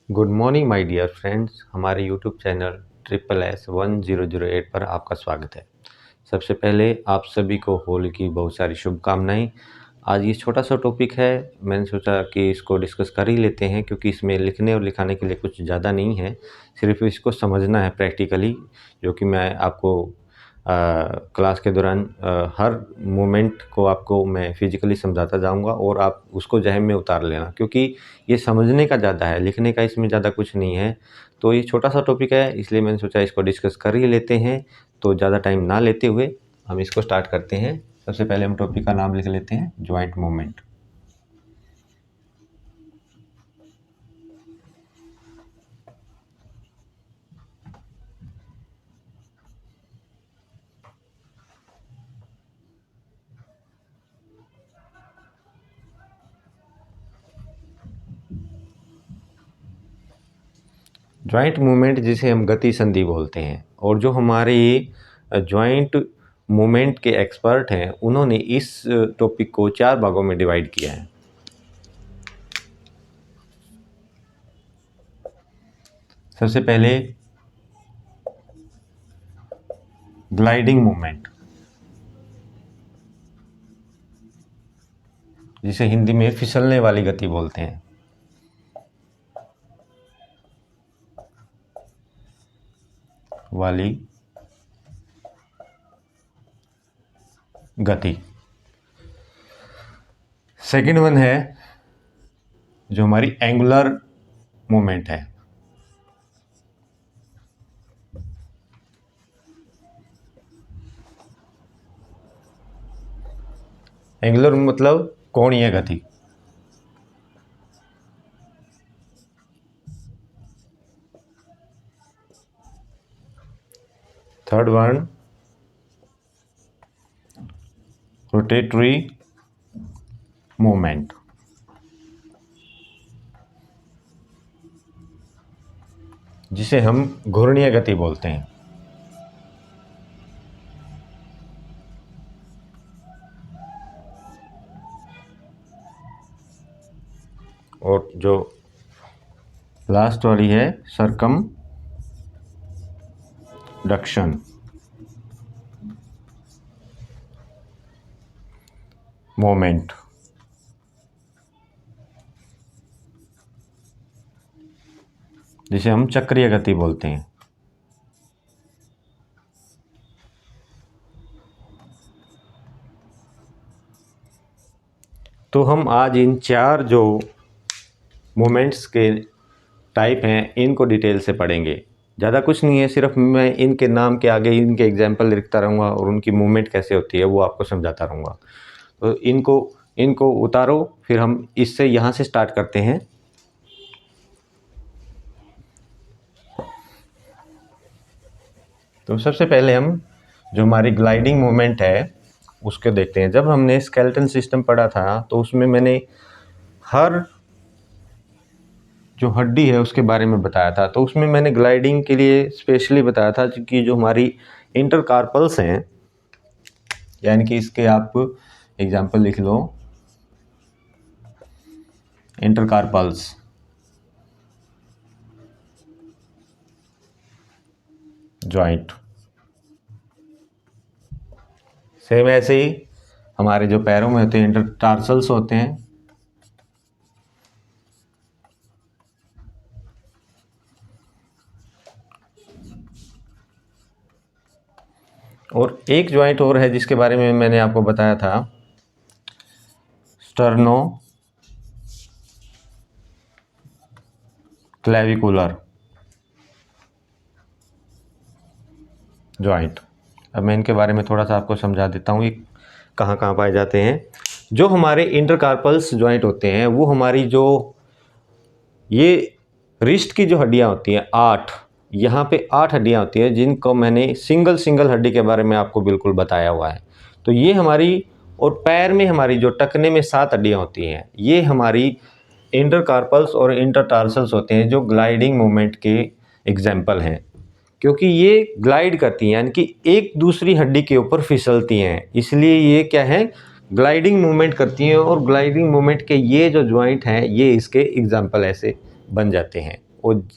Good morning my dear friends. हमारे YouTube channel SSS1008 पर आपका स्वागत है। सबसे पहले आप सभी को होली की बहुत सारी शुभकामनाएं। आज ये छोटा सा टॉपिक है, मैंने सोचा कि इसको डिस्कस कर ही लेते हैं क्योंकि इसमें लिखने और लिखाने के लिए कुछ ज़्यादा नहीं है, सिर्फ इसको समझना है प्रैक्टिकली, जो कि मैं आपको क्लास के दौरान हर मोमेंट को आपको मैं फिज़िकली समझाता जाऊंगा और आप उसको ज़हन में उतार लेना, क्योंकि ये समझने का ज़्यादा है, लिखने का इसमें ज़्यादा कुछ नहीं है। तो ये छोटा सा टॉपिक है, इसलिए मैंने सोचा इसको डिस्कस कर ही लेते हैं। तो ज़्यादा टाइम ना लेते हुए हम इसको स्टार्ट करते हैं। सबसे पहले हम टॉपिक का नाम लिख लेते हैं, जॉइंट मूवमेंट। जॉइंट मूवमेंट जिसे हम गति संधि बोलते हैं, और जो हमारे जॉइंट मूवमेंट के एक्सपर्ट हैं उन्होंने इस टॉपिक को 4 भागों में डिवाइड किया है। सबसे पहले ग्लाइडिंग मूवमेंट, जिसे हिंदी में फिसलने वाली गति बोलते हैं। वाली गति। सेकंड वन है जो हमारी एंगुलर मूवमेंट है। एंगुलर मतलब कोणीय गति। थर्ड वन रोटेटरी मूवमेंट, जिसे हम घूर्णीय गति बोलते हैं। और जो लास्ट वाली है सरकमडक्शन मूवमेंट, जिसे हम चक्रीय गति बोलते हैं। तो हम आज इन 4 जो मोमेंट्स के टाइप हैं इनको डिटेल से पढ़ेंगे। ज़्यादा कुछ नहीं है, सिर्फ मैं इनके नाम के आगे इनके एग्जाम्पल लिखता रहूँगा और उनकी मूवमेंट कैसे होती है वो आपको समझाता रहूँगा। तो इनको उतारो, फिर हम इससे यहाँ से स्टार्ट करते हैं। तो सबसे पहले हम जो हमारी ग्लाइडिंग मूवमेंट है उसके देखते हैं। जब हमने स्केलेटन सिस्टम पढ़ा था तो उसमें मैंने हर जो हड्डी है उसके बारे में बताया था। तो उसमें मैंने ग्लाइडिंग के लिए स्पेशली बताया था कि जो हमारी इंटरकार्पल्स हैं, यानी कि इसके आप एग्जाम्पल लिख लो, इंटरकार्पल्स, जॉइंट। सेम ऐसे ही हमारे जो पैरों में होते हैं इंटरटार्सल्स होते हैं। और एक जॉइंट और है जिसके बारे में मैंने आपको बताया था, स्टर्नो क्लेविकुलर जॉइंट। अब मैं इनके बारे में थोड़ा सा आपको समझा देता हूँ, ये कहाँ कहाँ पाए जाते हैं। जो हमारे इंटरकार्पल्स जॉइंट होते हैं वो हमारी जो ये रिस्ट की जो हड्डियाँ होती हैं 8, यहाँ पे 8 हड्डियाँ होती हैं जिनको मैंने सिंगल हड्डी के बारे में आपको बिल्कुल बताया हुआ है। तो ये हमारी, और पैर में हमारी जो टखने में 7 हड्डियाँ होती हैं, ये हमारी इंटरकार्पल्स और इंटरटार्सल्स होते हैं, जो ग्लाइडिंग मूवमेंट के एग्जाम्पल हैं, क्योंकि ये ग्लाइड करती हैं, यानी कि एक दूसरी हड्डी के ऊपर फिसलती हैं, इसलिए ये क्या है, ग्लाइडिंग मूवमेंट करती हैं। और ग्लाइडिंग मूवमेंट के ये जो जॉइंट हैं ये इसके एग्जाम्पल ऐसे बन जाते हैं। और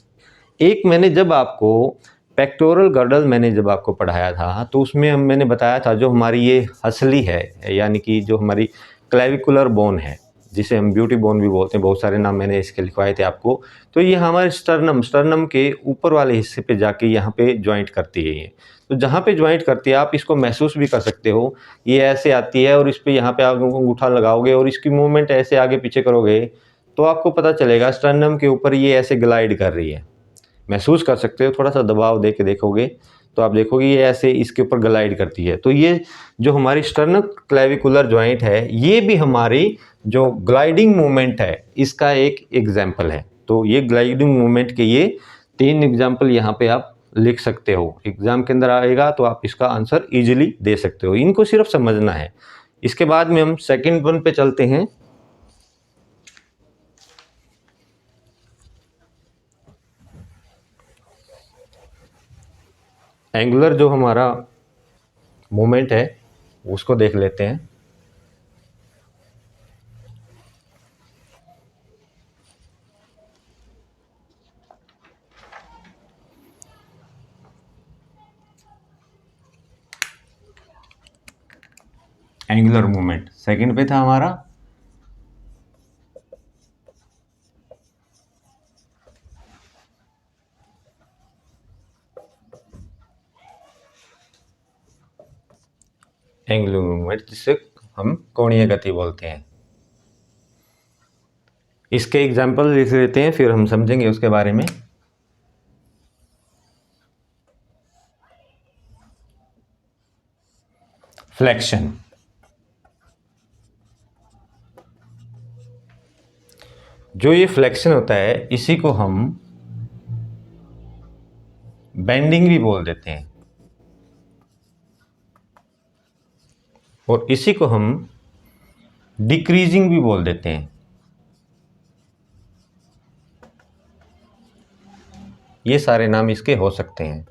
एक मैंने जब आपको पेक्टोरल गर्डल मैंने जब आपको पढ़ाया था तो उसमें मैंने बताया था जो हमारी ये हसली है, यानी कि जो हमारी क्लेविकुलर बोन है, जिसे हम ब्यूटी बोन भी बोलते हैं, बहुत सारे नाम मैंने इसके लिखवाए थे आपको। तो ये हमारे स्टर्नम के ऊपर वाले हिस्से पे जाके यहाँ पे ज्वाइंट करती है ये। तो जहाँ पे ज्वाइंट करती है आप इसको महसूस भी कर सकते हो, ये ऐसे आती है और इस पे यहाँ पे आप अंगूठा लगाओगे और इसकी मूवमेंट ऐसे आगे पीछे करोगे तो आपको पता चलेगा स्टर्नम के ऊपर ये ऐसे ग्लाइड कर रही है। महसूस कर सकते हो, थोड़ा सा दबाव दे के देखोगे तो आप देखोगे ये ऐसे इसके ऊपर ग्लाइड करती है। तो ये जो हमारी स्टर्नम क्लेविकुलर ज्वाइंट है ये भी हमारी जो ग्लाइडिंग मूवमेंट है इसका एक एग्जाम्पल है। तो ये ग्लाइडिंग मूवमेंट के ये 3 एग्जाम्पल यहाँ पे आप लिख सकते हो, एग्जाम के अंदर आएगा तो आप इसका आंसर इजीली दे सकते हो, इनको सिर्फ समझना है। इसके बाद में हम सेकंड वन पे चलते हैं। एंगुलर जो हमारा मूवमेंट है उसको देख लेते हैं। एंगुलर मूवमेंट सेकंड पे था हमारा एंगुलर मूवमेंट, जिसे हम कोणीय गति बोलते हैं। इसके एग्जाम्पल लिख लेते हैं फिर हम समझेंगे उसके बारे में। फ्लेक्शन, जो ये फ्लेक्शन होता है इसी को हम बेंडिंग भी बोल देते हैं और इसी को हम डिक्रीजिंग भी बोल देते हैं। ये सारे नाम इसके हो सकते हैं।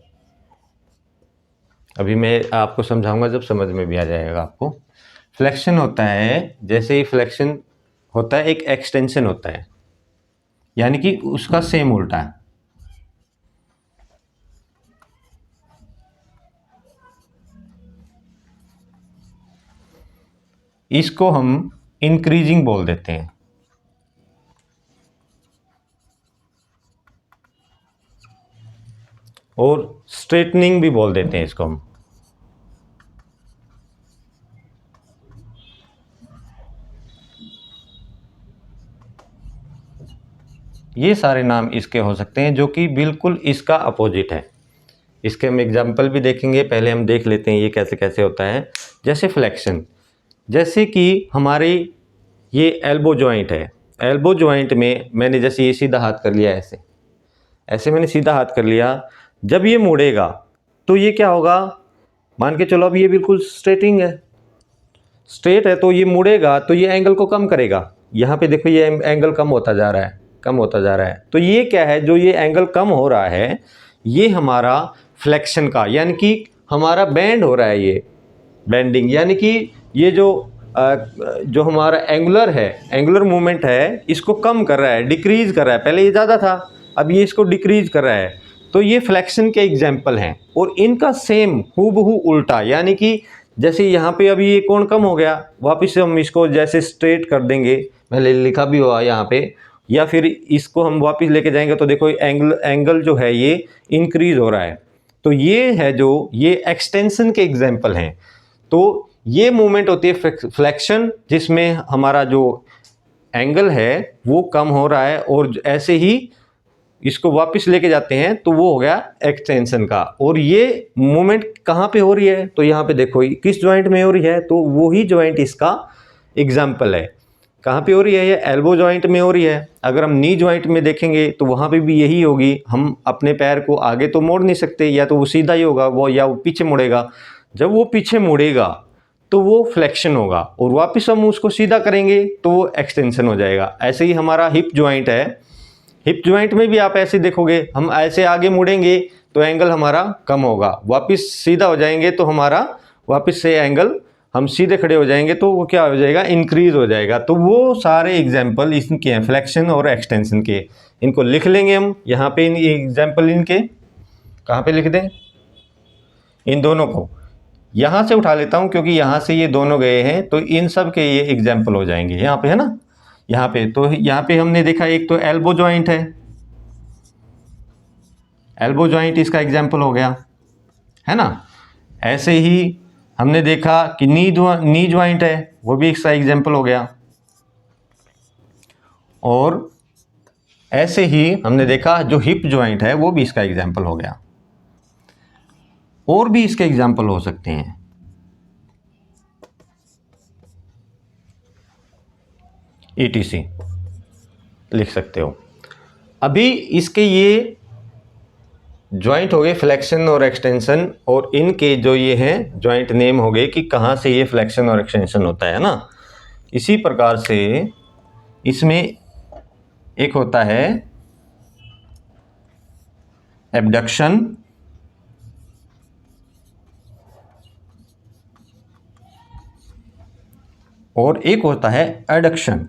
अभी मैं आपको समझाऊंगा जब समझ में भी आ जाएगा आपको। फ्लेक्शन होता है, जैसे ही फ्लेक्शन होता है एक एक्सटेंशन होता है, यानी कि उसका सेम उल्टा है। इसको हम इंक्रीजिंग बोल देते हैं और स्ट्रेटनिंग भी बोल देते हैं इसको हम। ये सारे नाम इसके हो सकते हैं जो कि बिल्कुल इसका अपोजिट है। इसके हम एग्जाम्पल भी देखेंगे, पहले हम देख लेते हैं ये कैसे कैसे होता है। जैसे फ्लेक्शन, जैसे कि हमारी ये एल्बो जॉइंट है, एल्बो जॉइंट में मैंने जैसे ये सीधा हाथ कर लिया, ऐसे ऐसे मैंने सीधा हाथ कर लिया, जब ये मुड़ेगा तो ये क्या होगा, मान के चलो अब ये बिल्कुल स्ट्रेटिंग है, स्ट्रेट है, तो ये मुड़ेगा तो ये एंगल को कम करेगा। यहाँ पे देखो ये एंगल कम होता जा रहा है, कम होता जा रहा है। तो ये क्या है, जो ये एंगल कम हो रहा है ये हमारा फ्लेक्शन का, यानी कि हमारा बेंड हो रहा है, ये बेंडिंग, यानी कि ये जो हमारा एंगुलर है, एंगुलर मूवमेंट है, इसको कम कर रहा है, डिक्रीज कर रहा है। पहले ये ज़्यादा था, अब ये इसको डिक्रीज कर रहा है। तो ये फ्लेक्शन के एग्जाम्पल हैं और इनका सेम हूबहू उल्टा, यानी कि जैसे यहाँ पे अभी ये कोण कम हो गया, वापस से हम इसको जैसे स्ट्रेट कर देंगे, पहले लिखा भी हुआ यहाँ पे, या फिर इसको हम वापस लेके जाएंगे तो देखो एंगल जो है ये इंक्रीज हो रहा है। तो ये है जो ये एक्सटेंशन के एग्जाम्पल हैं। तो ये मूवमेंट होती है फ्लेक्शन, जिसमें हमारा जो एंगल है वो कम हो रहा है और ऐसे ही इसको वापस लेके जाते हैं तो वो हो गया एक्सटेंशन का। और ये मूवमेंट कहाँ पे हो रही है, तो यहाँ पे देखो किस जॉइंट में हो रही है, तो वो ही जॉइंट इसका एग्जाम्पल है। कहाँ पे हो रही है, ये एल्बो जॉइंट में हो रही है। अगर हम नी जॉइंट में देखेंगे तो वहाँ पे भी यही होगी। हम अपने पैर को आगे तो मोड़ नहीं सकते, या तो वो सीधा ही होगा वो, या वो पीछे मुड़ेगा। जब वो पीछे मुड़ेगा तो वो फ्लेक्शन होगा और वापस हम उसको सीधा करेंगे तो वो एक्सटेंशन हो जाएगा। ऐसे ही हमारा हिप जॉइंट है, हिप जॉइंट में भी आप ऐसे देखोगे, हम ऐसे आगे मुड़ेंगे तो एंगल हमारा कम होगा, वापस सीधा हो जाएंगे तो हमारा वापस से एंगल, हम सीधे खड़े हो जाएंगे तो वो क्या हो जाएगा, इंक्रीज हो जाएगा। तो वो सारे एग्जाम्पल इसके हैं, फ्लेक्शन और एक्सटेंशन के। इनको लिख लेंगे हम यहाँ पे, इन एग्जाम्पल इनके कहाँ पे लिख दें, इन दोनों को यहाँ से उठा लेता हूँ क्योंकि यहाँ से ये दोनों गए हैं, तो इन सब के ये एग्जाम्पल हो जाएंगे यहाँ पे, है ना। यहाँ पे तो यहाँ पे हमने देखा एक तो एल्बो जॉइंट है, एल्बो जॉइंट इसका एग्जाम्पल हो गया, है ना। ऐसे ही हमने देखा कि नी जॉइंट है, वो भी इसका एग्जाम्पल हो गया। और ऐसे ही हमने देखा जो हिप जॉइंट है वो भी इसका एग्जाम्पल हो गया। और भी इसके एग्जाम्पल हो सकते हैं, ETC लिख सकते हो। अभी इसके ये जॉइंट हो गए फ्लेक्शन और एक्सटेंशन, और इनके जो ये हैं जॉइंट नेम हो गए कि कहाँ से ये फ्लेक्शन और एक्सटेंशन होता है ना। इसी प्रकार से इसमें एक होता है एबडक्शन और एक होता है एडक्शन।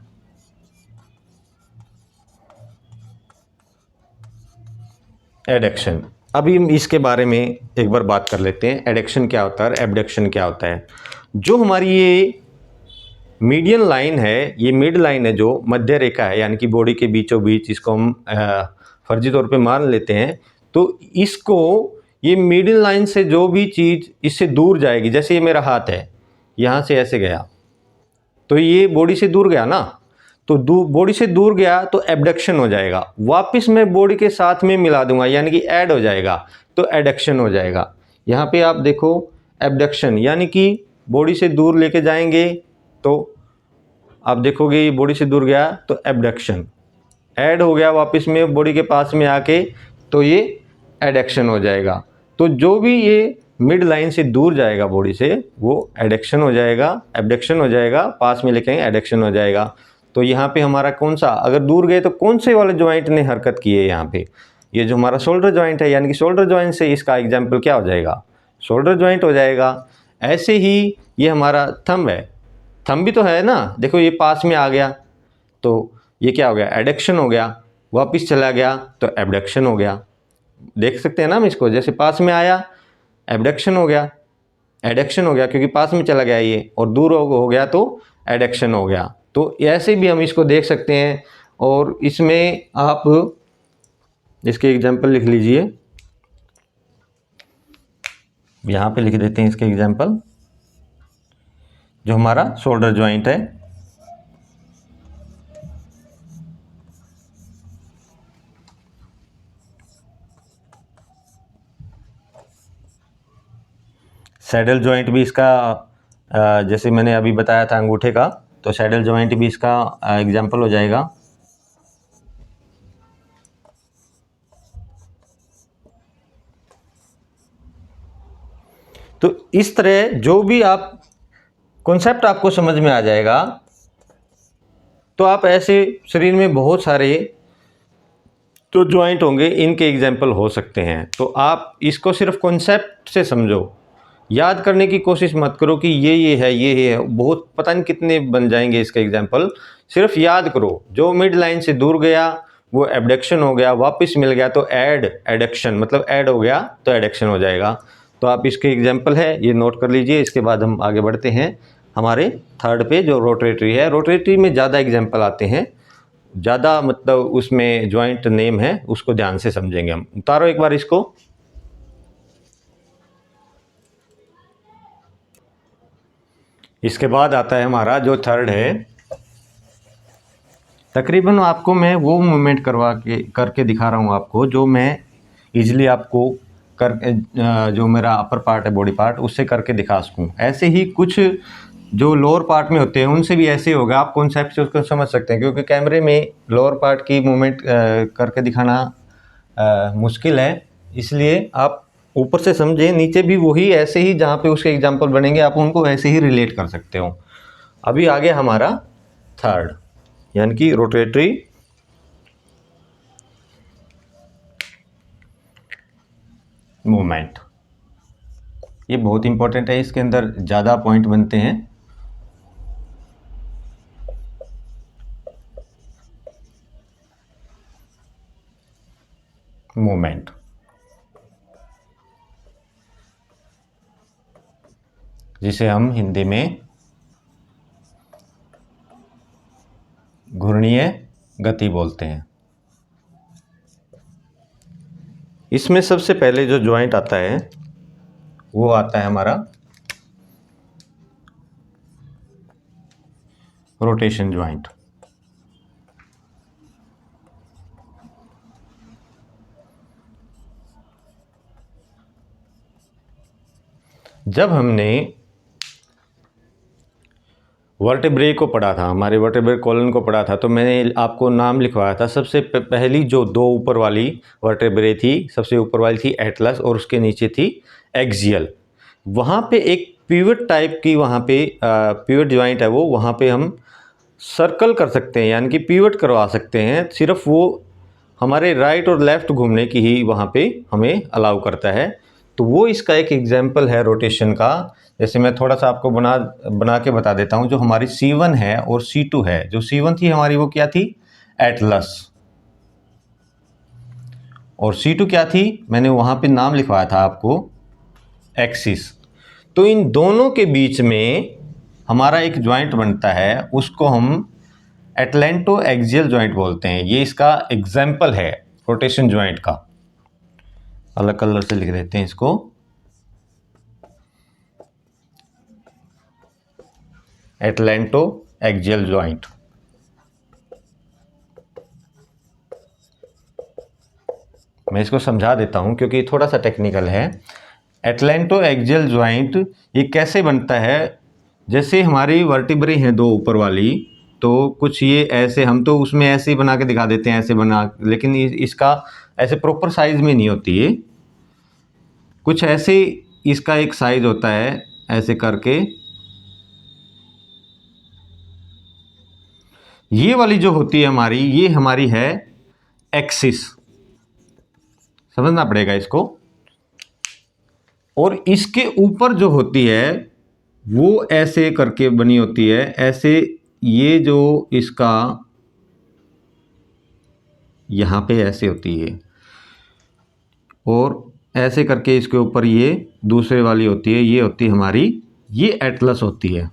एडक्शन, अभी हम इसके बारे में एक बार बात कर लेते हैं। एडक्शन क्या होता है और एबडक्शन क्या होता है। जो हमारी ये मीडियन लाइन है, ये मिड लाइन है, जो मध्य रेखा है, यानी कि बॉडी के बीचों बीच, इसको हम फर्जी तौर पे मान लेते हैं। तो इसको, ये मिडिल लाइन से जो भी चीज़ इससे दूर जाएगी, जैसे ये मेरा हाथ है, यहाँ से ऐसे गया तो ये बॉडी से दूर गया ना, तो बॉडी से दूर गया तो एबडक्शन हो जाएगा। वापस मैं बॉडी के साथ में मिला दूंगा, यानी कि ऐड हो जाएगा, तो एडक्शन हो जाएगा। यहाँ पे आप देखो एबडक्शन, यानी कि बॉडी से दूर लेके जाएंगे तो आप देखोगे ये बॉडी से दूर गया तो एबडक्शन, ऐड हो गया वापस में बॉडी के पास में आके तो ये एडक्शन हो जाएगा। तो जो भी ये मिड लाइन से दूर जाएगा बॉडी से वो एडक्शन हो जाएगा, एबडक्शन हो जाएगा, पास में लेके एडक्शन हो जाएगा। तो यहाँ पे हमारा कौन सा, अगर दूर गए तो कौन से वाले जॉइंट ने हरकत की है यहाँ पे, ये जो हमारा शोल्डर जॉइंट है, यानी कि शोल्डर जॉइंट से इसका एग्जाम्पल क्या हो जाएगा, शोल्डर जॉइंट हो जाएगा। ऐसे ही ये हमारा थंब है, थंब भी तो है ना, देखो ये पास में आ गया तो ये क्या हो गया, एडक्शन हो गया, वापस चला गया तो एबडक्शन हो गया। देख सकते हैं ना हम इसको, जैसे पास में आया एबडक्शन हो गया, एडक्शन हो गया क्योंकि पास में चला गया ये, और दूर हो गया तो एडक्शन हो गया। तो ऐसे भी हम इसको देख सकते हैं। और इसमें आप इसके एग्जाम्पल लिख लीजिए, यहाँ पे लिख देते हैं इसके एग्जाम्पल। जो हमारा शोल्डर जॉइंट है, सैडल जॉइंट भी इसका, जैसे मैंने अभी बताया था अंगूठे का, तो सैडल जॉइंट भी इसका एग्जाम्पल हो जाएगा। तो इस तरह जो भी आप कॉन्सेप्ट आपको समझ में आ जाएगा, तो आप ऐसे शरीर में बहुत सारे तो जॉइंट होंगे, इनके एग्जाम्पल हो सकते हैं। तो आप इसको सिर्फ कॉन्सेप्ट से समझो, याद करने की कोशिश मत करो कि ये है ये है, बहुत पता नहीं कितने बन जाएंगे इसके एग्जाम्पल। सिर्फ याद करो, जो मिड लाइन से दूर गया वो एबडक्शन हो गया, वापस मिल गया तो एडक्शन, मतलब ऐड हो गया तो एडक्शन हो जाएगा। तो आप इसके एग्जाम्पल है ये नोट कर लीजिए। इसके बाद हम आगे बढ़ते हैं हमारे थर्ड पे, जो रोटेटरी है। रोटेटरी में ज़्यादा एग्जाम्पल आते हैं, ज़्यादा मतलब उसमें जॉइंट नेम है, उसको ध्यान से समझेंगे हम। उतारो एक बार इसको। इसके बाद आता है हमारा जो थर्ड है, तकरीबन आपको मैं वो मूवमेंट करके दिखा रहा हूँ आपको, जो मैं इजीली आपको जो मेरा अपर पार्ट है, बॉडी पार्ट, उससे करके दिखा सकूँ। ऐसे ही कुछ जो लोअर पार्ट में होते हैं उनसे भी ऐसे होगा, आप कॉन्सेप्ट से उसको समझ सकते हैं। क्योंकि कैमरे में लोअर पार्ट की मूवमेंट करके दिखाना मुश्किल है, इसलिए आप ऊपर से समझें, नीचे भी वही ऐसे ही जहाँ पे उसके एग्जाम्पल बनेंगे आप उनको ऐसे ही रिलेट कर सकते हो। अभी आगे हमारा थर्ड, यानी कि रोटेटरी मूवमेंट। ये बहुत इंपॉर्टेंट है, इसके अंदर ज़्यादा पॉइंट बनते हैं। मूवमेंट। जिसे हम हिंदी में घूर्णीय गति बोलते हैं। इसमें सबसे पहले जो ज्वाइंट आता है वो आता है हमारा रोटेशन ज्वाइंट। जब हमने वर्टेब्रे को पढ़ा था, हमारे वर्टेब्रे कॉलन को पढ़ा था, तो मैंने आपको नाम लिखवाया था। सबसे पहली जो दो ऊपर वाली वर्टेब्रे थी, सबसे ऊपर वाली थी एटलस और उसके नीचे थी एक्सियल। वहाँ पे एक पिवट टाइप की, वहाँ पे पिवट ज्वाइंट है वो, वहाँ पे हम सर्कल कर सकते हैं, यानी कि पिवट करवा सकते हैं। सिर्फ वो हमारे राइट और लेफ़्ट घूमने की ही वहाँ पे हमें अलाउ करता है। तो वो इसका एक एग्जाम्पल है रोटेशन का। जैसे मैं थोड़ा सा आपको बना के बता देता हूँ। जो हमारी C1 है और C2 है, जो C1 थी हमारी वो क्या थी, एटलस, और C2 क्या थी, मैंने वहाँ पे नाम लिखवाया था आपको, एक्सिस। तो इन दोनों के बीच में हमारा एक ज्वाइंट बनता है, उसको हम एटलेंटो एक्सियल ज्वाइंट बोलते हैं। ये इसका एग्जाम्पल है रोटेशन ज्वाइंट का। अलग कलर से लिख देते हैं इसको, एटलेंटो एक्सियल ज्वाइंट। मैं इसको समझा देता हूं क्योंकि थोड़ा सा टेक्निकल है। एटलेंटो एक्सियल ज्वाइंट ये कैसे बनता है, जैसे हमारी वर्टिब्रे हैं दो ऊपर वाली, तो कुछ ये ऐसे, हम तो उसमें ऐसे ही बना के दिखा देते हैं, ऐसे बना, लेकिन इसका ऐसे प्रॉपर साइज में नहीं होती है। कुछ ऐसे इसका एक साइज होता है, ऐसे करके। ये वाली जो होती है हमारी, ये हमारी है एक्सिस, समझना पड़ेगा इसको। और इसके ऊपर जो होती है वो ऐसे करके बनी होती है, ऐसे। ये जो इसका यहाँ पे ऐसे होती है, और ऐसे करके इसके ऊपर ये दूसरे वाली होती है, ये होती है हमारी, ये एटलस होती है।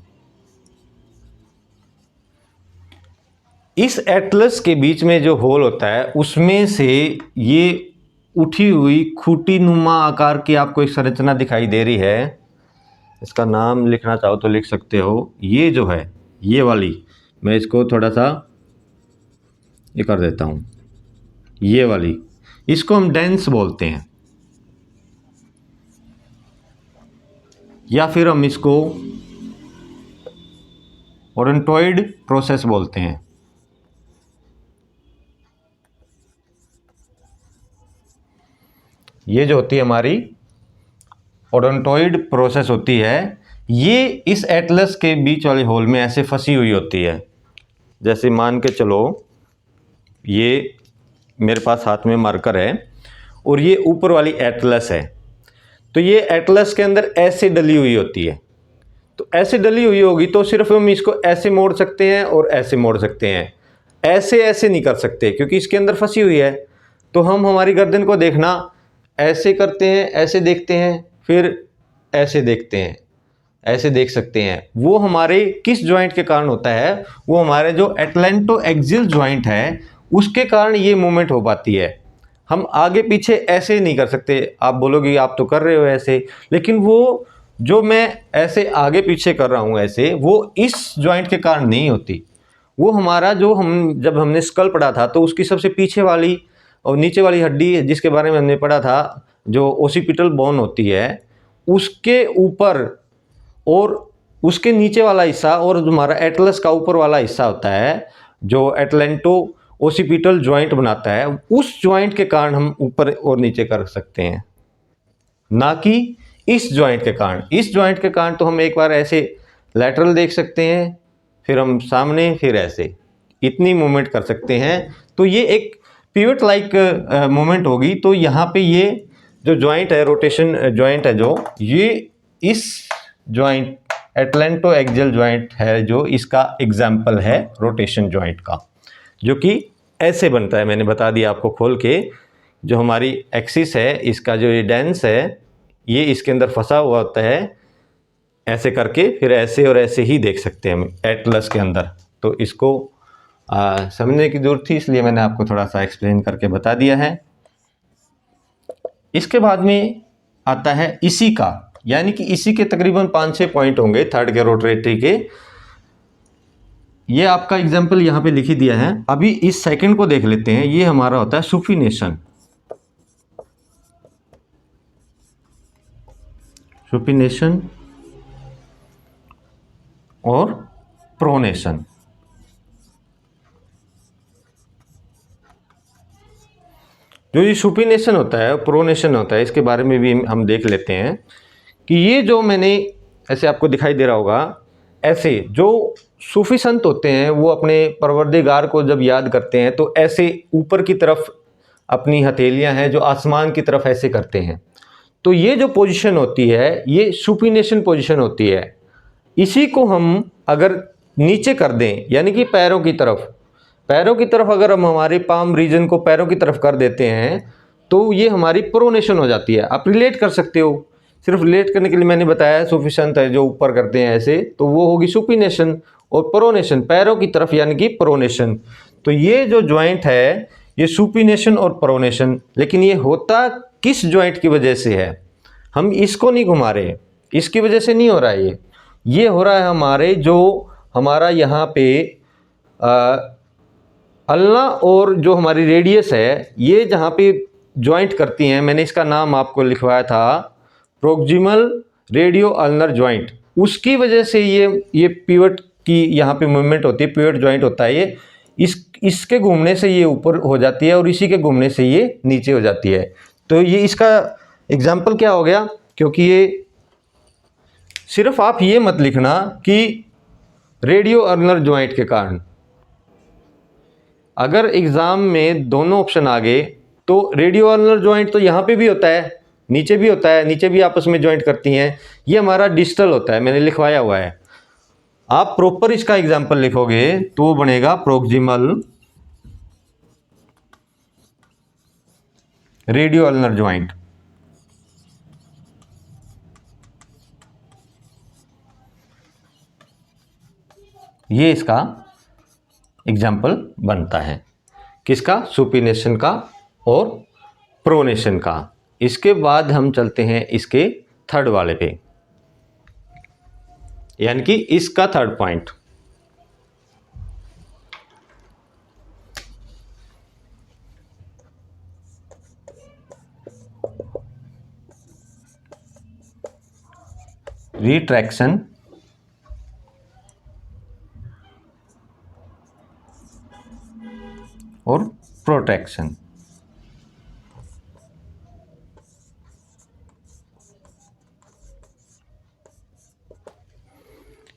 इस एटलस के बीच में जो होल होता है उसमें से ये उठी हुई खूटी नुमा आकार की आपको एक संरचना दिखाई दे रही है। इसका नाम लिखना चाहो तो लिख सकते हो। ये जो है, ये वाली, मैं इसको थोड़ा सा ये कर देता हूँ, ये वाली, इसको हम डेंस बोलते हैं, या फिर हम इसको ओडोंटॉइड प्रोसेस बोलते हैं। ये जो होती है हमारी ओडोंटॉइड प्रोसेस होती है, ये इस एटलस के बीच वाले होल में ऐसे फंसी हुई होती है। जैसे मान के चलो, ये मेरे पास हाथ में मार्कर है और ये ऊपर वाली एटलस है, तो ये एटलस के अंदर ऐसे डली हुई होती है। तो ऐसे डली हुई होगी तो सिर्फ हम इसको ऐसे मोड़ सकते हैं और ऐसे मोड़ सकते हैं, ऐसे ऐसे नहीं कर सकते क्योंकि इसके अंदर फंसी हुई है। तो हम हमारी गर्दन को देखना, ऐसे करते हैं, ऐसे देखते हैं, फिर ऐसे देखते हैं, ऐसे देख सकते हैं। वो हमारे किस ज्वाइंट के कारण होता है, वो हमारे जो एटलेंटो एक्सियल ज्वाइंट है उसके कारण ये मूवमेंट हो पाती है। हम आगे पीछे ऐसे नहीं कर सकते। आप बोलोगे आप तो कर रहे हो ऐसे, लेकिन वो जो मैं ऐसे आगे पीछे कर रहा हूँ ऐसे, वो इस ज्वाइंट के कारण नहीं होती। वो हमारा जो जब हमने स्कल पढ़ा था तो उसकी सबसे पीछे वाली और नीचे वाली हड्डी जिसके बारे में हमने पढ़ा था, जो ओसिपिटल बोन होती है, उसके ऊपर और उसके नीचे वाला हिस्सा और जो हमारा एटलस का ऊपर वाला हिस्सा होता है, जो एटलेंटो ओसिपिटल ज्वाइंट बनाता है, उस ज्वाइंट के कारण हम ऊपर और नीचे कर सकते हैं, ना कि इस ज्वाइंट के कारण। इस ज्वाइंट के कारण तो हम एक बार ऐसे लैटरल देख सकते हैं, फिर हम सामने, फिर ऐसे, इतनी मूवमेंट कर सकते हैं। तो ये एक पिवट लाइक मूवमेंट होगी। तो यहाँ पे ये जो ज्वाइंट है, रोटेशन ज्वाइंट है, जो ये इस ज्वाइंट एटलेंटो एक्सियल ज्वाइंट है, जो इसका एग्जाम्पल है रोटेशन ज्वाइंट का, जो कि ऐसे बनता है। मैंने बता दिया आपको खोल के जो हमारी एक्सिस है, इसका जो ये डेंस है, ये इसके अंदर फंसा हुआ होता है। ऐसे करके फिर ऐसे और ऐसे ही देख सकते हैं हम एटलस के अंदर। तो इसको समझने की जरूरत थी, इसलिए मैंने आपको थोड़ा सा एक्सप्लेन करके बता दिया है। इसके बाद में आता है इसी का, यानी कि इसी के तकरीबन 5-6 पॉइंट होंगे थर्ड के रोटरेटरी के। ये आपका एग्जाम्पल यहाँ पे लिख ही दिया है। अभी इस सेकंड को देख लेते हैं। ये हमारा होता है सुपिनेशन। सुपिनेशन और प्रोनेशन। जो ये सुपिनेशन होता है, प्रोनेशन होता है, इसके बारे में भी हम देख लेते हैं कि ये जो मैंने ऐसे आपको दिखाई दे रहा होगा, ऐसे जो सूफी संत होते हैं वो अपने परवरदिगार को जब याद करते हैं तो ऐसे ऊपर की तरफ अपनी हथेलियां हैं जो आसमान की तरफ ऐसे करते हैं। तो ये जो पोजीशन होती है ये सुपिनेशन पोजीशन होती है। इसी को हम अगर नीचे कर दें, यानी कि पैरों की तरफ अगर हम हमारे पाम रीजन को पैरों की तरफ कर देते हैं तो ये हमारी प्रोनेशन हो जाती है। आप रिलेट कर सकते हो, सिर्फ रिलेट करने के लिए मैंने बताया। सुफिशंत है जो ऊपर करते हैं ऐसे, तो वो होगी सुपिनेशन, और प्रोनेशन पैरों की तरफ यानी कि प्रोनेशन। तो ये जो ज्वाइंट है ये सुपिनेशन और प्रोनेशन, लेकिन ये होता किस ज्वाइंट की वजह से है? हम इसको नहीं घुमा रहे, इसकी वजह से नहीं हो रहा है। ये हो रहा है हमारे जो हमारा यहाँ पे अल्ना और जो हमारी रेडियस है, ये जहाँ पे ज्वाइंट करती हैं, मैंने इसका नाम आपको लिखवाया था प्रोक्सिमल रेडियो अल्नर ज्वाइंट। उसकी वजह से ये पिवट की यहाँ पे मूवमेंट होती है, पिवट ज्वाइंट होता है ये। इसके घूमने से ये ऊपर हो जाती है और इसी के घूमने से ये नीचे हो जाती है। तो ये इसका एग्जाम्पल क्या हो गया? क्योंकि ये सिर्फ आप ये मत लिखना कि रेडियो अल्नर ज्वाइंट के कारण। अगर एग्ज़ाम में दोनों ऑप्शन आ गए तो रेडियो अल्नर ज्वाइंट तो यहाँ पे भी होता है, नीचे भी होता है, नीचे भी आपस में ज्वाइंट करती हैं। ये हमारा डिस्टल होता है, मैंने लिखवाया हुआ है। आप प्रॉपर इसका एग्जाम्पल लिखोगे तो वो बनेगा प्रोक्सिमल रेडियो अल्नर ज्वाइंट। ये इसका एग्जाम्पल बनता है किसका? सुपिनेशन का और प्रोनेशन का। इसके बाद हम चलते हैं इसके थर्ड वाले पे, यानी कि इसका थर्ड पॉइंट। रिट्रैक्शन और प्रोट्रैक्शन।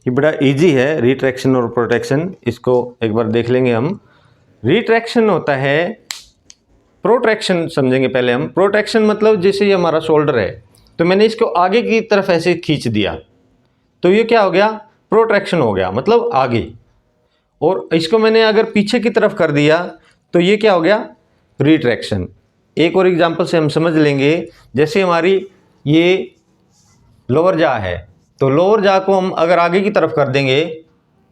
ये बड़ा इजी है, रिट्रैक्शन और प्रोट्रैक्शन। इसको एक बार देख लेंगे हम। रिट्रैक्शन होता है, प्रोट्रैक्शन समझेंगे पहले हम। प्रोट्रैक्शन मतलब जैसे ये हमारा शोल्डर है तो मैंने इसको आगे की तरफ ऐसे खींच दिया तो ये क्या हो गया? प्रोट्रैक्शन हो गया, मतलब आगे। और इसको मैंने अगर पीछे की तरफ कर दिया तो ये क्या हो गया? रिट्रैक्शन। एक और एग्जांपल से हम समझ लेंगे। जैसे हमारी ये लोअर जा है तो लोअर जा को हम अगर आगे की तरफ कर देंगे,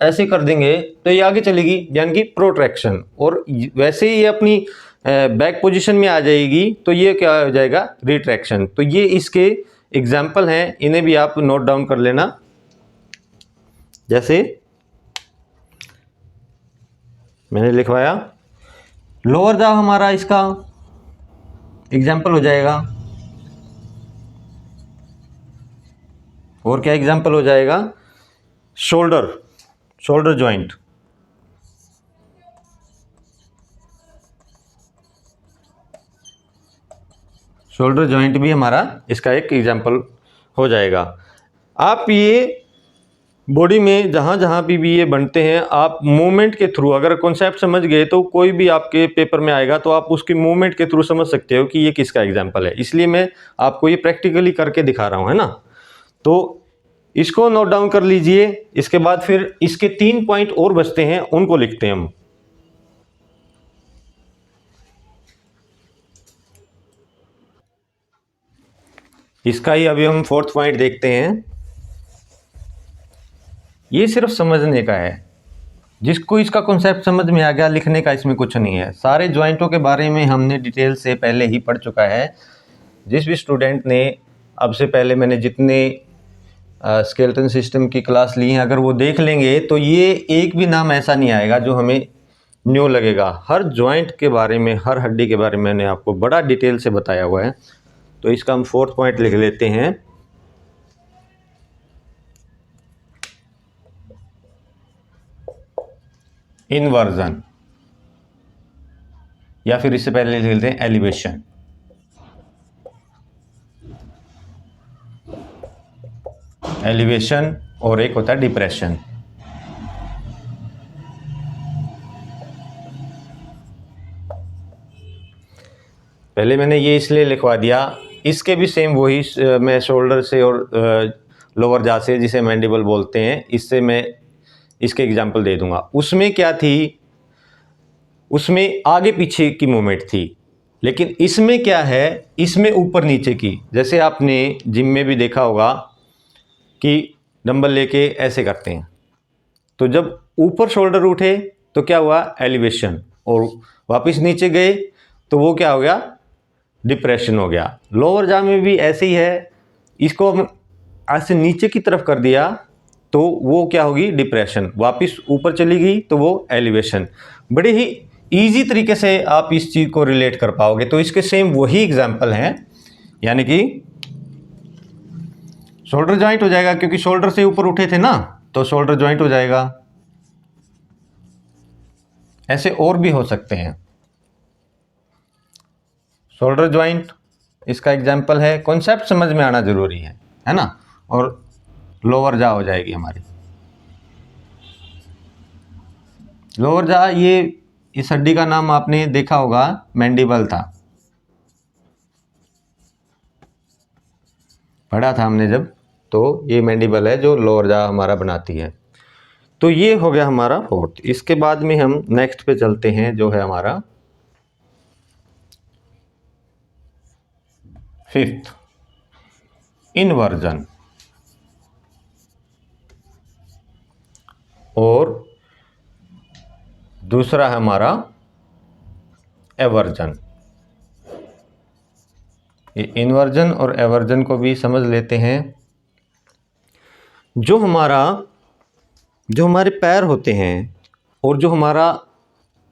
ऐसे कर देंगे तो ये आगे चलेगी, यानी कि प्रोट्रैक्शन। और वैसे ही ये अपनी बैक पोजीशन में आ जाएगी तो ये क्या हो जाएगा? रिट्रैक्शन। तो ये इसके एग्जाम्पल हैं, इन्हें भी आप नोट डाउन कर लेना। जैसे मैंने लिखवाया, लोअर जा हमारा इसका एग्जाम्पल हो जाएगा। और क्या एग्जाम्पल हो जाएगा? Shoulder joint. शोल्डर ज्वाइंट भी हमारा इसका एक एग्जाम्पल हो जाएगा। आप ये बॉडी में जहाँ जहाँ भी ये बनते हैं, आप मूवमेंट के थ्रू अगर कॉन्सेप्ट समझ गए तो कोई भी आपके पेपर में आएगा तो आप उसकी मूवमेंट के थ्रू समझ सकते हो कि ये किसका एग्जाम्पल है। इसलिए मैं आपको ये प्रैक्टिकली करके दिखा रहा हूँ, है ना। तो इसको नोट डाउन कर लीजिए। इसके बाद फिर इसके 3 पॉइंट और बचते हैं, उनको लिखते हैं हम। इसका ही अभी हम फोर्थ पॉइंट देखते हैं। ये सिर्फ समझने का है, जिसको इसका कॉन्सेप्ट समझ में आ गया, लिखने का इसमें कुछ नहीं है। सारे ज्वाइंटों के बारे में हमने डिटेल से पहले ही पढ़ चुका है। जिस भी स्टूडेंट ने अब से पहले मैंने जितने स्केलेटन सिस्टम की क्लास ली हैं, अगर वो देख लेंगे तो ये एक भी नाम ऐसा नहीं आएगा जो हमें न्यू लगेगा। हर ज्वाइंट के बारे में, हर हड्डी के बारे में मैंने आपको बड़ा डिटेल से बताया हुआ है। तो इसका हम फोर्थ पॉइंट लिख लेते हैं, इन्वर्जन, या फिर इससे पहले लिख लेते हैं एलिवेशन। एलिवेशन और एक होता है डिप्रेशन। पहले मैंने ये इसलिए लिखवा दिया, इसके भी सेम वही मैं शोल्डर से और लोअर जा से, जिसे मैंडिबल बोलते हैं, इससे मैं इसके एग्जांपल दे दूंगा। उसमें क्या थी, उसमें आगे पीछे की मूवमेंट थी, लेकिन इसमें क्या है, इसमें ऊपर नीचे की। जैसे आपने जिम में भी देखा होगा कि डंबल लेके ऐसे करते हैं, तो जब ऊपर शोल्डर उठे तो क्या हुआ, एलिवेशन, और वापस नीचे गए तो वो क्या हो गया, डिप्रेशन हो गया। लोअर जा में भी ऐसे ही है, इसको हम ऐसे नीचे की तरफ कर दिया तो वो क्या होगी, डिप्रेशन। वापस ऊपर चली गई तो वो एलिवेशन। बड़े ही इजी तरीके से आप इस चीज़ को रिलेट कर पाओगे। तो इसके सेम वही एग्जाम्पल हैं, यानी कि शोल्डर जॉइंट हो जाएगा, क्योंकि शोल्डर से ऊपर उठे थे ना, तो शोल्डर जॉइंट हो जाएगा। ऐसे और भी हो सकते हैं। शोल्डर जॉइंट इसका एग्जाम्पल है। कॉन्सेप्ट समझ में आना जरूरी है ना। और लोअर जा हो जाएगी हमारी। लोअर जा, ये इस हड्डी का नाम आपने देखा होगा, मैंडिबल था, पढ़ा था हमने जब। तो ये मैंडिबल है जो लोअर जा हमारा बनाती है। तो ये हो गया हमारा फोर्थ। इसके बाद में हम नेक्स्ट पे चलते हैं, जो है हमारा फिफ्थ, इन्वर्जन। और दूसरा है हमारा एवर्जन। ये इन्वर्जन और एवर्जन को भी समझ लेते हैं। जो हमारे पैर होते हैं और जो हमारा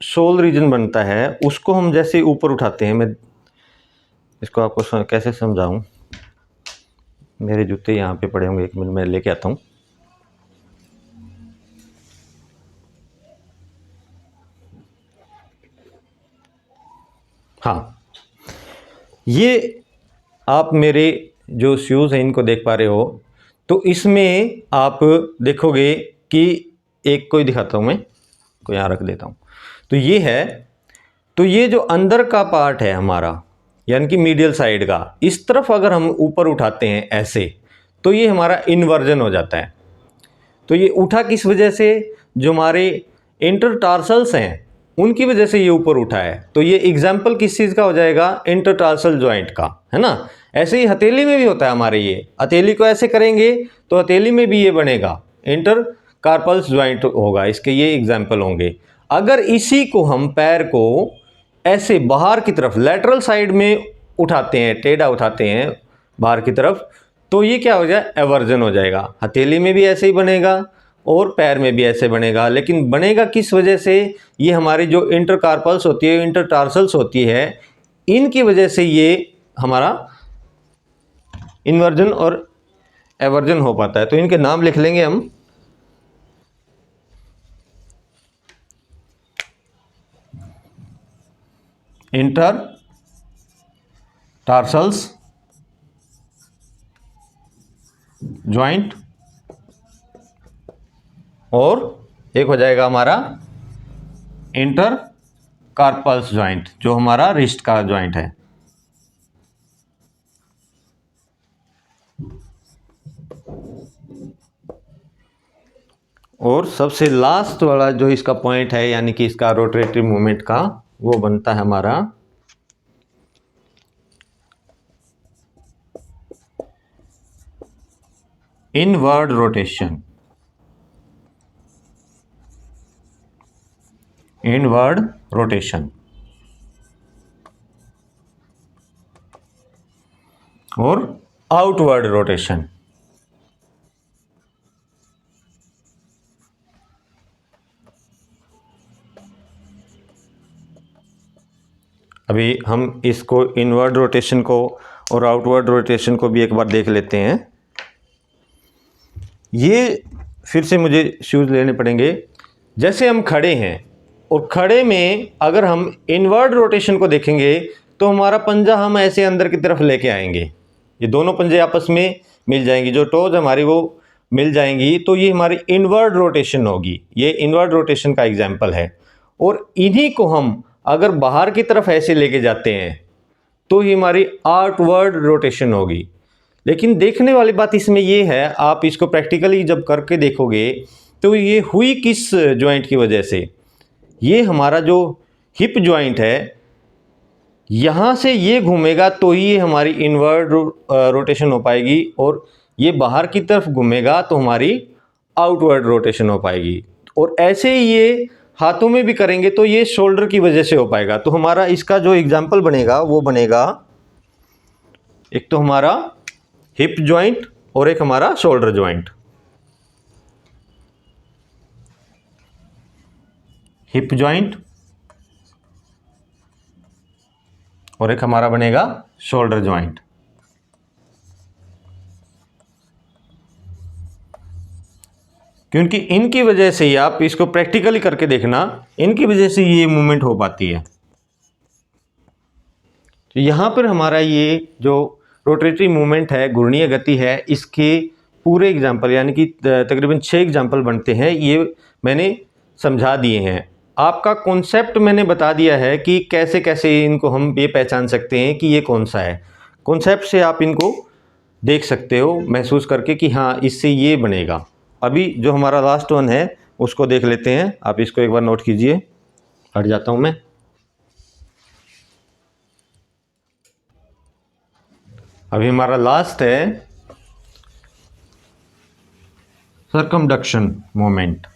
सोल रीजन बनता है, उसको हम जैसे ऊपर उठाते हैं, मैं इसको आपको कैसे समझाऊं। मेरे जूते यहाँ पे पड़े होंगे, एक मिनट मैं लेके आता हूँ। हाँ, ये आप मेरे जो शूज़ हैं इनको देख पा रहे हो, तो इसमें आप देखोगे कि एक कोई दिखाता हूँ, मैं को यहाँ रख देता हूँ। तो ये है, तो ये जो अंदर का पार्ट है हमारा, यानी कि मीडियल साइड का, इस तरफ अगर हम ऊपर उठाते हैं ऐसे, तो ये हमारा इन्वर्जन हो जाता है। तो ये उठा किस वजह से, जो हमारे इंटरटार्सल्स हैं उनकी वजह से ये ऊपर उठा है। तो ये एग्जाम्पल किस चीज़ का हो जाएगा, इंटरटार्सल जॉइंट का, है ना। ऐसे ही हथेली में भी होता है हमारे, ये हथेली को ऐसे करेंगे तो हथेली में भी ये बनेगा, इंटर कार्पल्स ज्वाइंट होगा, इसके ये एग्जाम्पल होंगे। अगर इसी को हम पैर को ऐसे बाहर की तरफ लैटरल साइड में उठाते हैं, टेढ़ा उठाते हैं बाहर की तरफ, तो ये क्या हो जाए, एवर्जन हो जाएगा। हथेली में भी ऐसे ही बनेगा और पैर में भी ऐसे बनेगा। लेकिन बनेगा किस वजह से, ये हमारी जो इंटरकार्पल्स होती है, इंटरटार्सल्स होती है, इनकी वजह से ये हमारा इन्वर्जन और एवर्जन हो पाता है। तो इनके नाम लिख लेंगे हम। इंटर टार्सल्स ज्वाइंट, और एक हो जाएगा हमारा इंटर कार्पल्स ज्वाइंट, जो हमारा रिस्ट का ज्वाइंट है। और सबसे लास्ट वाला जो इसका पॉइंट है, यानी कि इसका रोटेटरी मूवमेंट का, वो बनता है हमारा इनवर्ड रोटेशन, इनवर्ड रोटेशन और आउटवर्ड रोटेशन। अभी हम इसको इनवर्ड रोटेशन को और आउटवर्ड रोटेशन को भी एक बार देख लेते हैं। ये फिर से मुझे शूज़ लेने पड़ेंगे। जैसे हम खड़े हैं और खड़े में अगर हम इनवर्ड रोटेशन को देखेंगे तो हमारा पंजा हम ऐसे अंदर की तरफ लेके आएंगे, ये दोनों पंजे आपस में मिल जाएंगी, जो टोज हमारी वो मिल जाएंगी, तो ये हमारी इनवर्ड रोटेशन होगी। ये इनवर्ड रोटेशन का एग्जाम्पल है। और इन्हीं को हम अगर बाहर की तरफ ऐसे लेके जाते हैं तो ये हमारी आउटवर्ड रोटेशन होगी। लेकिन देखने वाली बात इसमें ये है, आप इसको प्रैक्टिकली जब करके देखोगे तो ये हुई किस जॉइंट की वजह से, ये हमारा जो हिप जॉइंट है यहाँ से ये घूमेगा तो ही ये हमारी इनवर्ड रोटेशन हो पाएगी, और ये बाहर की तरफ घूमेगा तो हमारी आउटवर्ड रोटेशन हो पाएगी। और ऐसे ही ये हाथों में भी करेंगे तो ये शोल्डर की वजह से हो पाएगा। तो हमारा इसका जो एग्जाम्पल बनेगा वो बनेगा, एक तो हमारा हिप जॉइंट और एक हमारा शोल्डर जॉइंट। हिप जॉइंट और एक हमारा बनेगा शोल्डर जॉइंट। क्योंकि इनकी वजह से ही, आप इसको प्रैक्टिकली करके देखना, इनकी वजह से ये मूवमेंट हो पाती है। तो यहाँ पर हमारा ये जो रोटेटरी मूवमेंट है, घूर्णीय गति है, इसके पूरे एग्जाम्पल यानी कि तकरीबन 6 एग्जाम्पल बनते हैं, ये मैंने समझा दिए हैं। आपका कॉन्सेप्ट मैंने बता दिया है कि कैसे कैसे इनको हम ये पहचान सकते हैं कि ये कौन सा है। कॉन्सेप्ट से आप इनको देख सकते हो महसूस करके कि हाँ इससे ये बनेगा। अभी जो हमारा लास्ट वन है उसको देख लेते हैं। आप इसको एक बार नोट कीजिए। हट जाता हूँ मैं। अभी हमारा लास्ट है सर्कमडक्शन मोमेंट।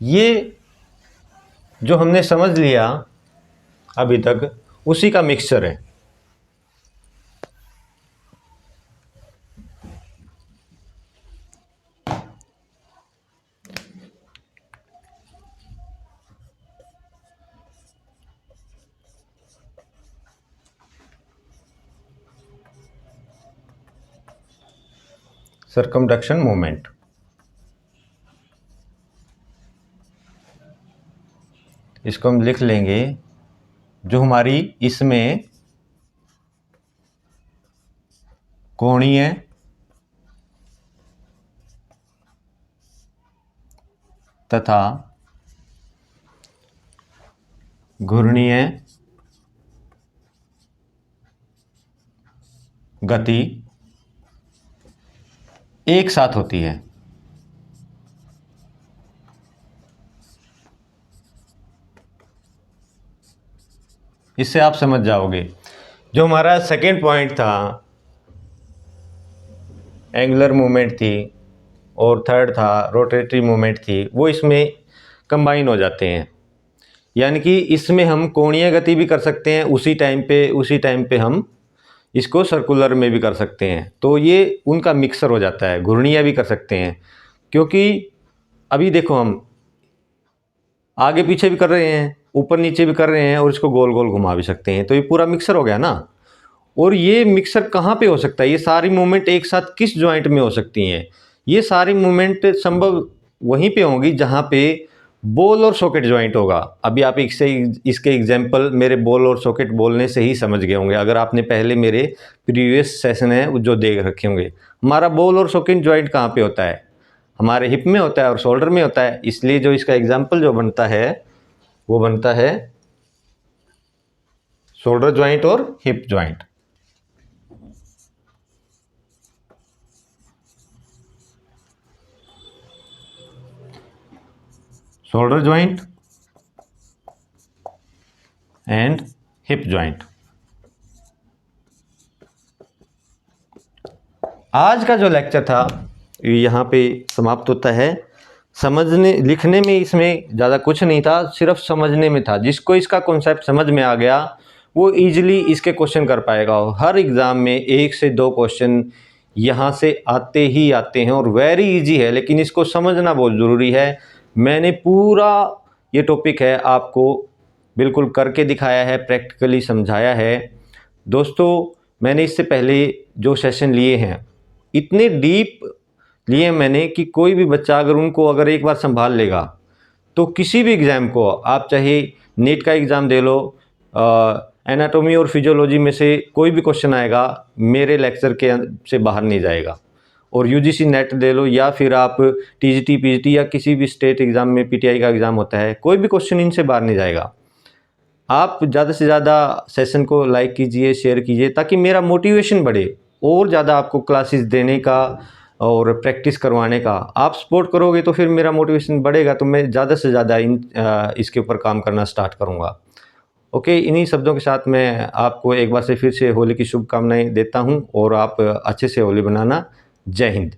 ये जो हमने समझ लिया अभी तक उसी का मिक्सचर है। सर्कमडक्शन मोमेंट, इसको हम लिख लेंगे, जो हमारी इसमें कोणीय तथा घूर्णीय गति एक साथ होती है। इससे आप समझ जाओगे। जो हमारा सेकेंड पॉइंट था, एंगुलर मूवमेंट थी, और थर्ड था रोटेटरी मूवमेंट थी, वो इसमें कंबाइन हो जाते हैं। यानी कि इसमें हम कोणीय गति भी कर सकते हैं उसी टाइम पे हम इसको सर्कुलर में भी कर सकते हैं। तो ये उनका मिक्सर हो जाता है। घूर्णीय भी कर सकते हैं, क्योंकि अभी देखो हम आगे पीछे भी कर रहे हैं, ऊपर नीचे भी कर रहे हैं, और इसको गोल गोल घुमा भी सकते हैं। तो ये पूरा मिक्सर हो गया ना। और ये मिक्सर कहाँ पे हो सकता है, ये सारी मूवमेंट एक साथ किस जॉइंट में हो सकती हैं? ये सारी मूवमेंट संभव वहीं पे होंगी जहाँ पे बॉल और सॉकेट जॉइंट होगा। अभी आप इसके एग्जाम्पल मेरे बॉल और सॉकेट बोलने से ही समझ गए होंगे, अगर आपने पहले मेरे प्रीवियस सेशन है जो देख रखे होंगे। हमारा बॉल और सॉकेट जॉइंट कहाँ पे होता है? हमारे हिप में होता है और शोल्डर में होता है। इसलिए जो इसका एग्जाम्पल जो बनता है वो बनता है शोल्डर जॉइंट और hip joint. Shoulder joint and hip joint. आज का जो लेक्चर था यहाँ पे समाप्त होता है। समझने लिखने में इसमें ज़्यादा कुछ नहीं था, सिर्फ समझने में था। जिसको इसका कॉन्सेप्ट समझ में आ गया वो ईजिली इसके क्वेश्चन कर पाएगा। हर एग्ज़ाम में 1 से 2 क्वेश्चन यहाँ से आते ही आते हैं और वेरी इजी है, लेकिन इसको समझना बहुत ज़रूरी है। मैंने पूरा ये टॉपिक है आपको बिल्कुल करके दिखाया है, प्रैक्टिकली समझाया है। दोस्तों, मैंने इससे पहले जो सेशन लिए हैं इतने डीप लिए मैंने कि कोई भी बच्चा अगर एक बार संभाल लेगा तो किसी भी एग्ज़ाम को, आप चाहे नीट का एग्ज़ाम दे लो, एनाटॉमी और फिजियोलॉजी में से कोई भी क्वेश्चन आएगा मेरे लेक्चर के से बाहर नहीं जाएगा। और यूजीसी नेट दे लो या फिर आप टीजीटी पीजीटी या किसी भी स्टेट एग्ज़ाम में पीटीआई का एग्ज़ाम होता है, कोई भी क्वेश्चन इनसे बाहर नहीं जाएगा। आप ज़्यादा से ज़्यादा सेशन को लाइक कीजिए, शेयर कीजिए, ताकि मेरा मोटिवेशन बढ़े और ज़्यादा आपको क्लासेस देने का और प्रैक्टिस करवाने का। आप सपोर्ट करोगे तो फिर मेरा मोटिवेशन बढ़ेगा, तो मैं ज़्यादा से ज़्यादा इसके ऊपर काम करना स्टार्ट करूँगा। ओके, इन्हीं शब्दों के साथ मैं आपको एक बार से फिर से होली की शुभकामनाएं देता हूं और आप अच्छे से होली बनाना। जय हिंद।